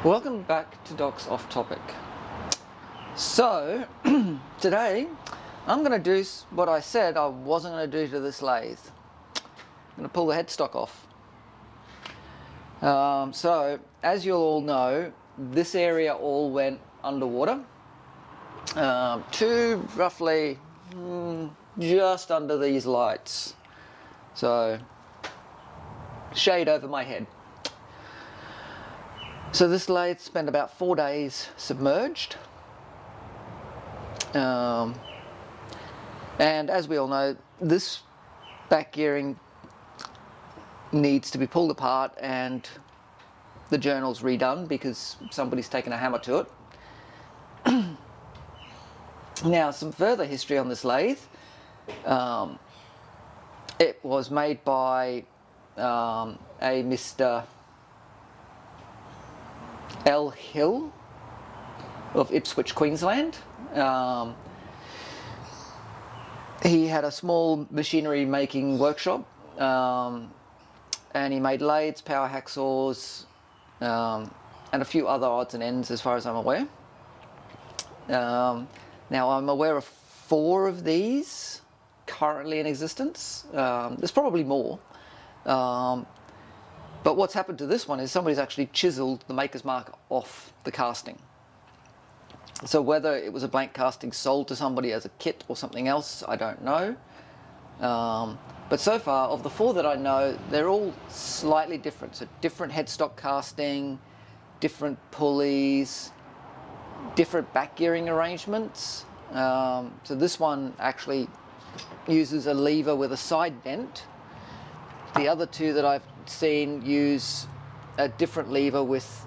Welcome back to Docs Off Topic. So, today I'm going to do what I said I wasn't going to do to this lathe. I'm going to pull the headstock off. So, as you'll all know, this area all went underwater to roughly just under these lights. So, shade over my head. So this lathe spent about 4 days submerged. And as we all know, this back gearing needs to be pulled apart and the journal's redone because somebody's taken a hammer to it. Now, some further history on this lathe. It was made by a Mr. L. Hill of Ipswich, Queensland. He had a small machinery making workshop, and he made lathes, power hacksaws, and a few other odds and ends as far as I'm aware. Now I'm aware of 4 of these currently in existence. There's probably more. But what's happened to this one is somebody's actually chiseled the maker's mark off the casting. So whether it was a blank casting sold to somebody as a kit or something else, I don't know. But so far, of the 4 that I know, they're all slightly different. So different headstock casting, different pulleys, different back gearing arrangements. So this one actually uses a lever with a side dent. The other 2 that I've seen use a different lever with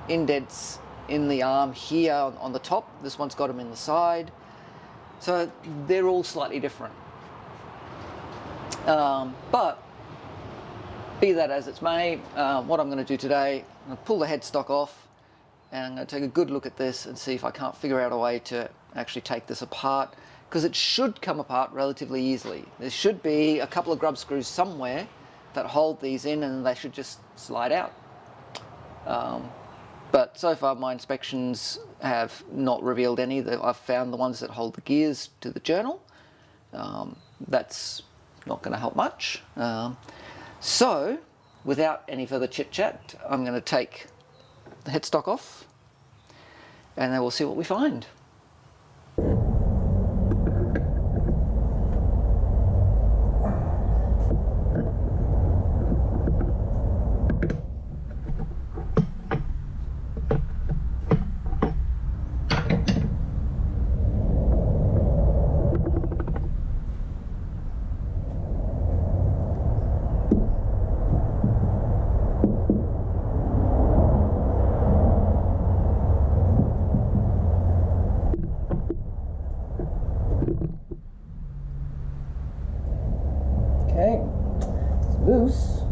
indents in the arm here on the top. This one's got them in the side. So they're all slightly different. But be that as it's may, what I'm going to do today, I'm going to pull the headstock off and I'm going to take a good look at this and see if I can't figure out a way to actually take this apart, because it should come apart relatively easily. There should be a couple of grub screws somewhere that hold these in and they should just slide out. But so far my inspections have not revealed any. I've found the ones that hold the gears to the journal. That's not going to help much. So without any further chit chat, I'm going to take the headstock off and then we'll see what we find. Okay, it's loose.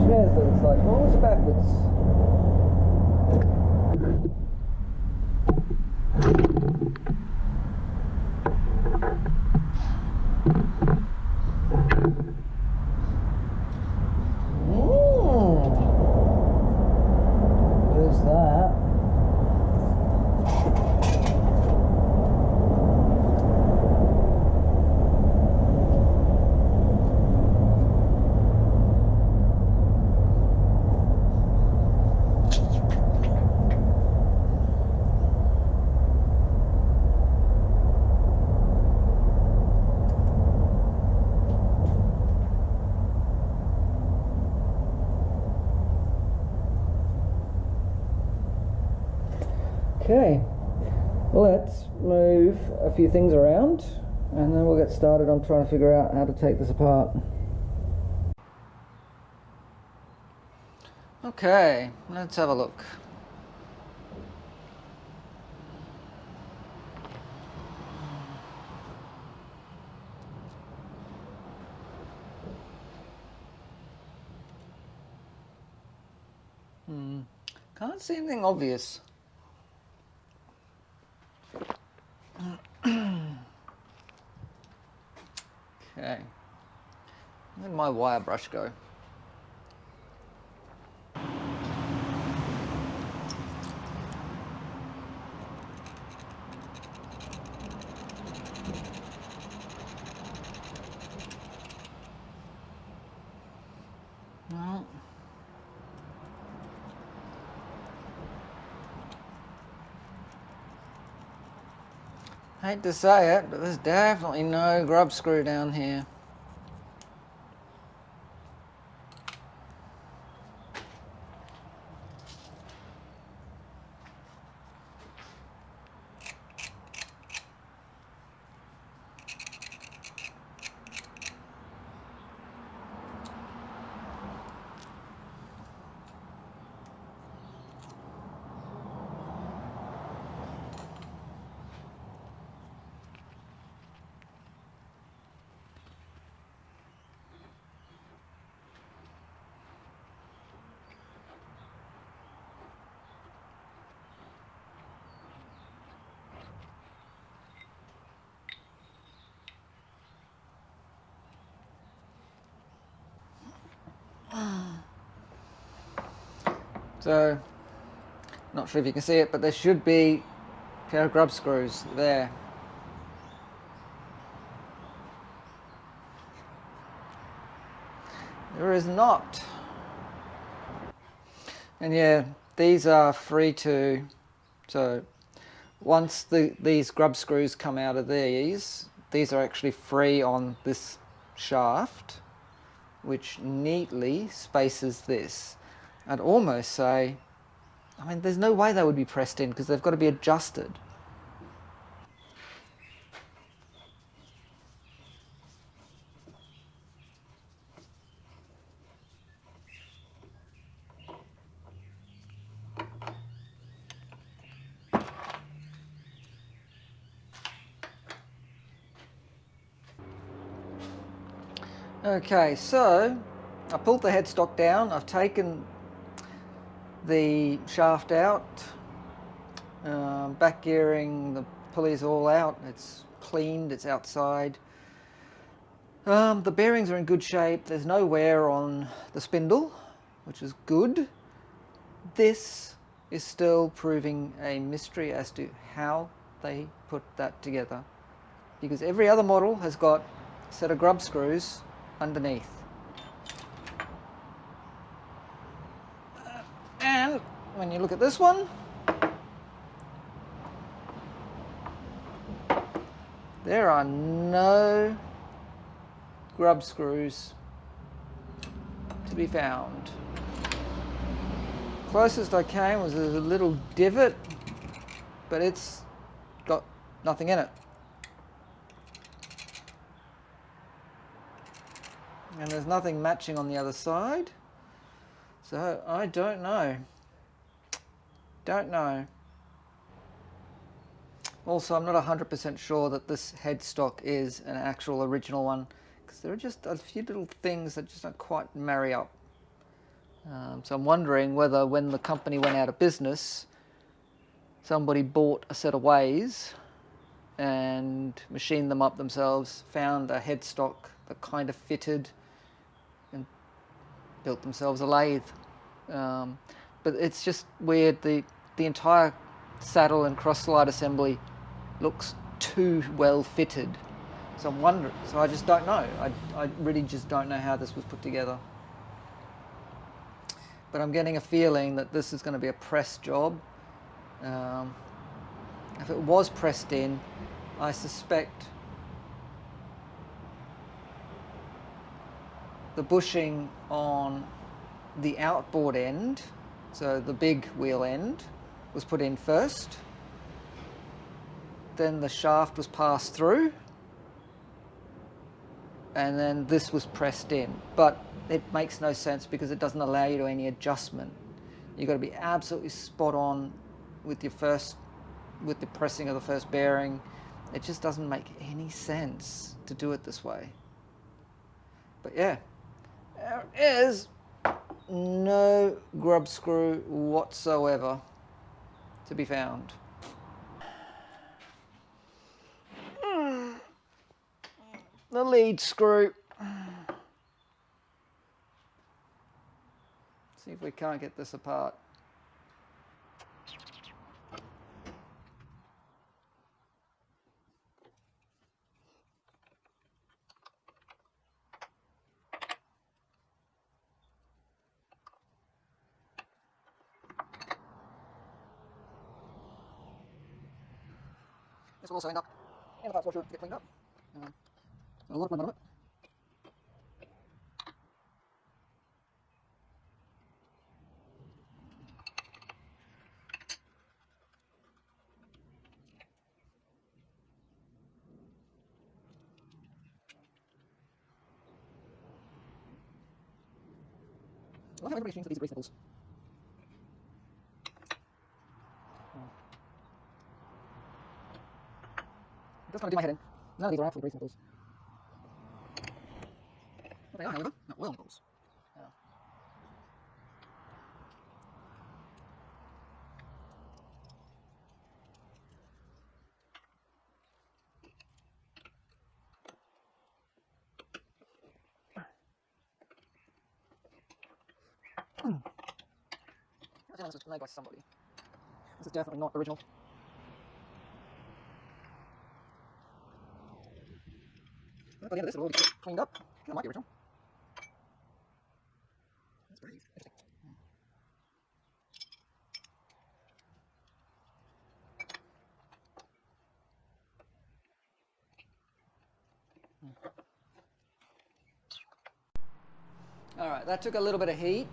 Shares that it's like rolls backwards. There's that. Okay, let's move a few things around and then we'll get started on trying to figure out how to take this apart. Okay, let's have a look. Can't see anything obvious. Okay. Where'd my wire brush go? No. Hate to say it, but there's definitely no grub screw down here. So, not sure if you can see it, but there should be a pair of grub screws there. There is not. And yeah, these are free to, so once these grub screws come out of these are actually free on this shaft, which neatly spaces this. I'd almost say, I mean, there's no way they would be pressed in because they've got to be adjusted. Okay, so I pulled the headstock down, I've taken the shaft out, back gearing the pulleys all out, it's cleaned, it's outside. The bearings are in good shape, there's no wear on the spindle, which is good. This is still proving a mystery as to how they put that together, because every other model has got a set of grub screws underneath. And when you look at this one, there are no grub screws to be found. Closest I came was a little divot, but it's got nothing in it. And there's nothing matching on the other side. So I don't know. Don't know. Also, I'm not 100% sure that this headstock is an actual original one, because there are just a few little things that just don't quite marry up. So I'm wondering whether when the company went out of business, somebody bought a set of ways and machined them up themselves, found a headstock that kind of fitted, and built themselves a lathe. But it's just weird, the entire saddle and cross slide assembly looks too well fitted. So I'm wondering, so I just don't know. I really just don't know how this was put together. But I'm getting a feeling that this is going to be a press job. If it was pressed in, I suspect the bushing on the outboard end, so the big wheel end, was put in first. Then the shaft was passed through, and then this was pressed in. But it makes no sense because it doesn't allow you to any adjustment. You've got to be absolutely spot on with the pressing of the first bearing. It just doesn't make any sense to do it this way. But yeah, there is no grub screw whatsoever to be found. The lead screw. See if we can't get this apart. This will also end up in the parts washer to get cleaned up. A lot of mud on it. I love how everybody's changed these grease nipples. It does kind of do my head in. None of these are actually grease nipples. What they are, however, not oil nipples. This was made by somebody. This is definitely not original. By the end of this, it'll all be cleaned up. That might be original. That's very interesting. All right, that took a little bit of heat.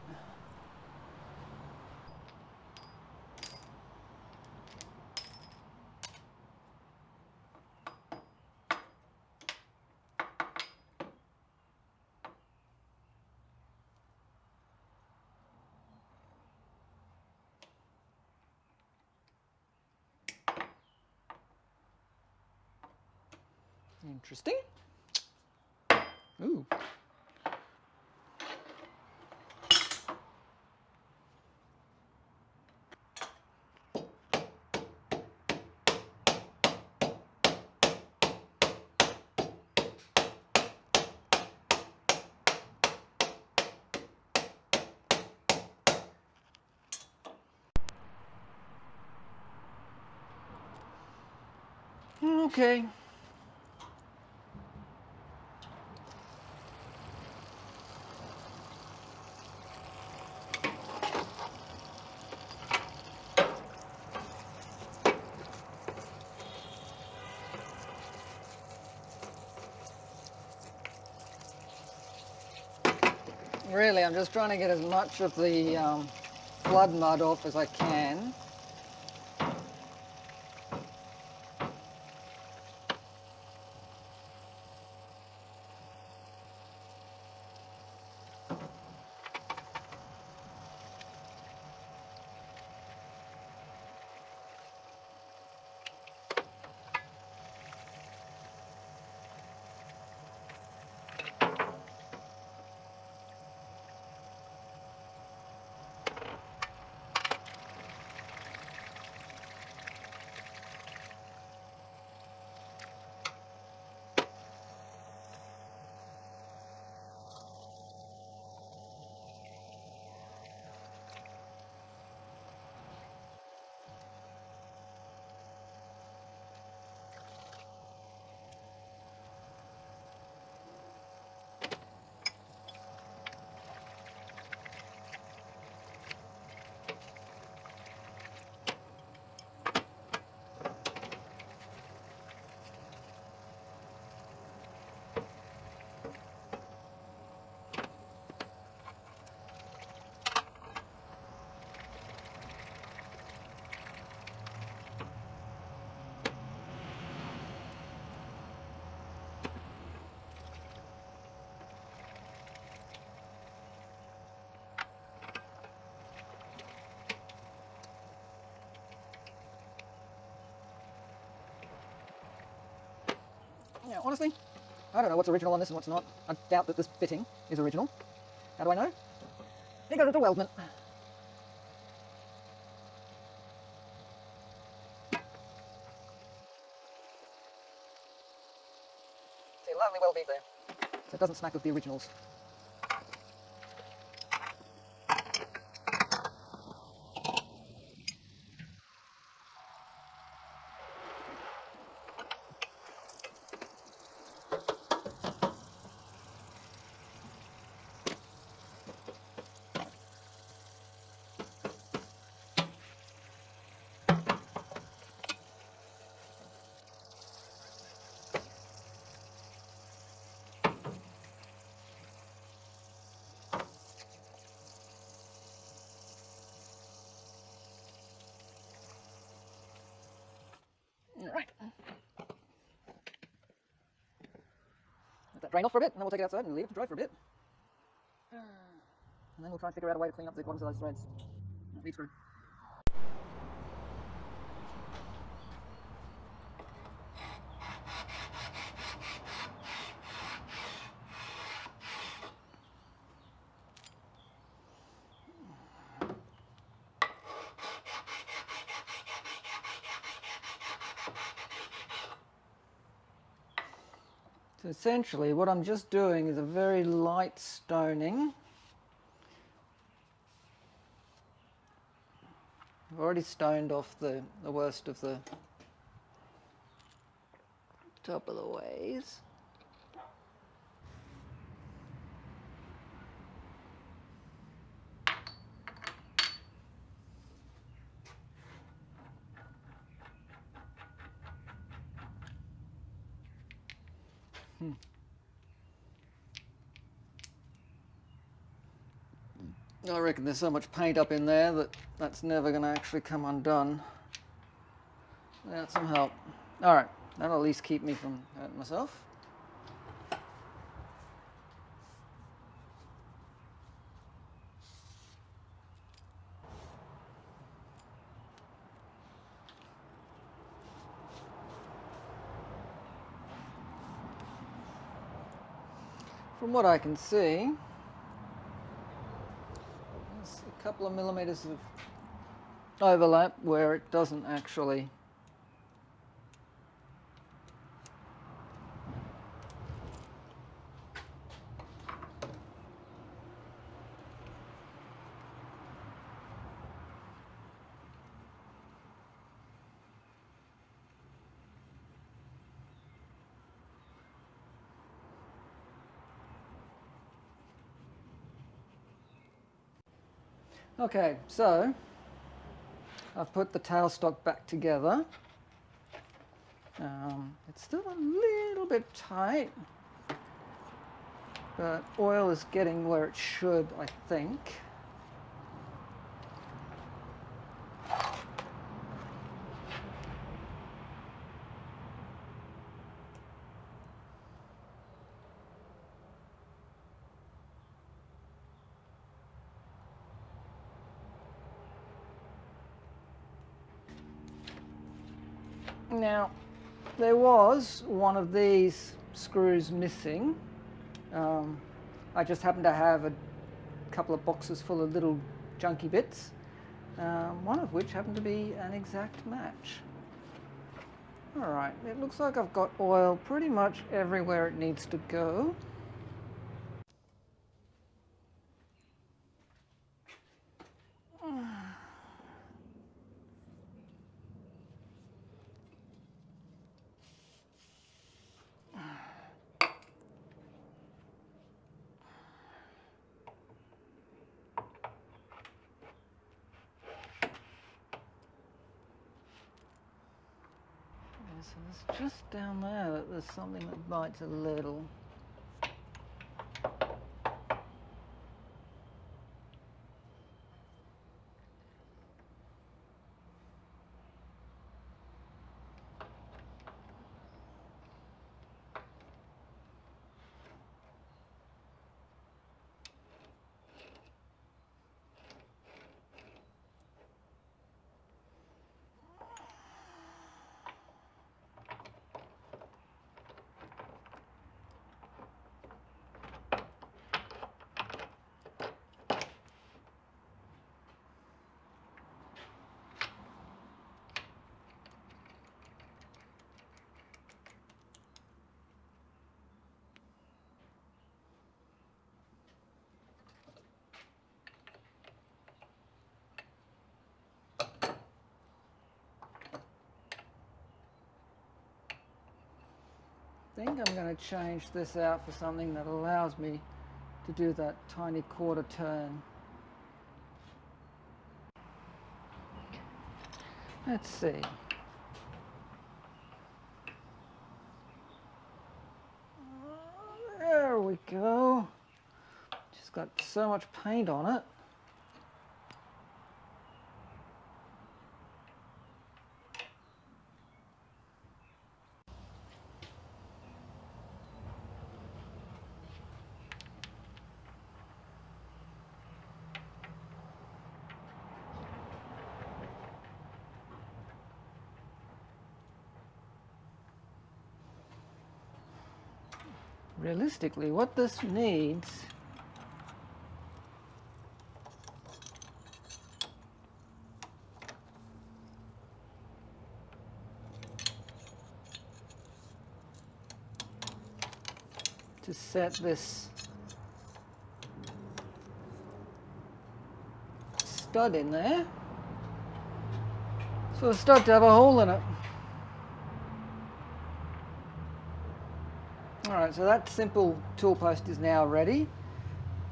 Interesting. Ooh. Okay. Really, I'm just trying to get as much of the flood mud off as I can. Yeah, honestly, I don't know what's original on this and what's not. I doubt that this fitting is original. How do I know? Because it's a Weldman. See, lovely well beat there. So it doesn't smack of the originals. drain off for a bit, and then we'll take it outside and leave it to dry for a bit. And then we'll try and figure out a way to clean up the bottoms of those threads. Lead screw. So essentially what I'm just doing is a very light stoning. I've already stoned off the worst of the top of the ways. I reckon there's so much paint up in there that that's never going to actually come undone without some help. Alright, that'll at least keep me from hurting myself. From what I can see, there's a couple of millimeters of overlap where it doesn't actually Okay, so I've put the tailstock back together. It's still a little bit tight, but oil is getting where it should, I think. Now, there was one of these screws missing. I just happened to have a couple of boxes full of little junky bits, one of which happened to be an exact match. Alright, it looks like I've got oil pretty much everywhere it needs to go. So it's just down there that there's something that bites a little. I think I'm going to change this out for something that allows me to do that tiny quarter turn. Let's see. There we go. Just got so much paint on it. realistically, what this needs to set this stud in there. So the stud to have a hole in it. Alright, so that simple tool post is now ready.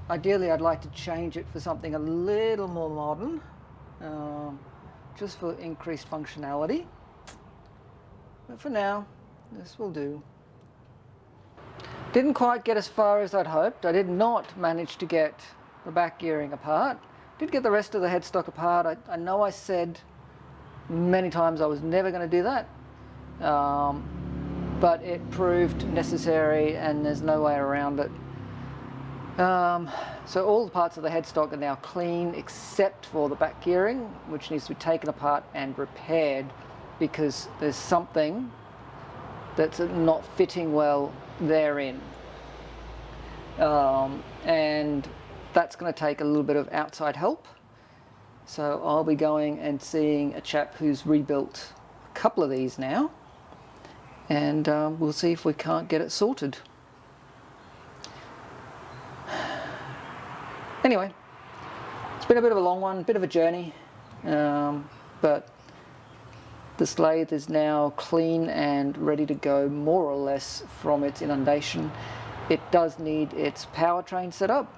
Ideally I'd like to change it for something a little more modern, just for increased functionality. But for now, this will do. Didn't quite get as far as I'd hoped. I did not manage to get the back gearing apart. Did get the rest of the headstock apart. I know I said many times I was never going to do that, but it proved necessary and there's no way around it. So all the parts of the headstock are now clean except for the back gearing, which needs to be taken apart and repaired because there's something that's not fitting well therein. And that's going to take a little bit of outside help. So I'll be going and seeing a chap who's rebuilt a couple of these now, and we'll see if we can't get it sorted. Anyway, it's been a bit of a long one, bit of a journey, but this lathe is now clean and ready to go more or less from its inundation. It does need its powertrain set up,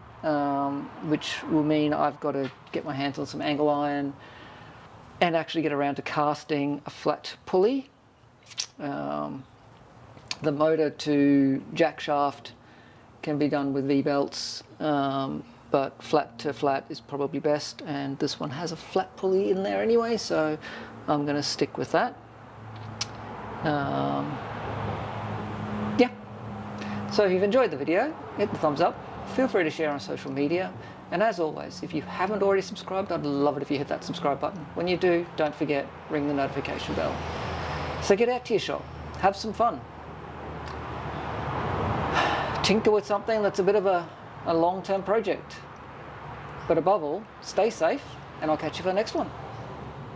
which will mean I've got to get my hands on some angle iron and actually get around to casting a flat pulley. The motor to jack shaft can be done with V-belts, but flat to flat is probably best, and this one has a flat pulley in there anyway, so I'm going to stick with that. Yeah, so if you've enjoyed the video, hit the thumbs up, feel free to share on social media, and as always, if you haven't already subscribed, I'd love it if you hit that subscribe button. When you do, don't forget, ring the notification bell. So get out to your shop, have some fun, tinker with something that's a bit of a long-term project, but above all, stay safe, and I'll catch you for the next one.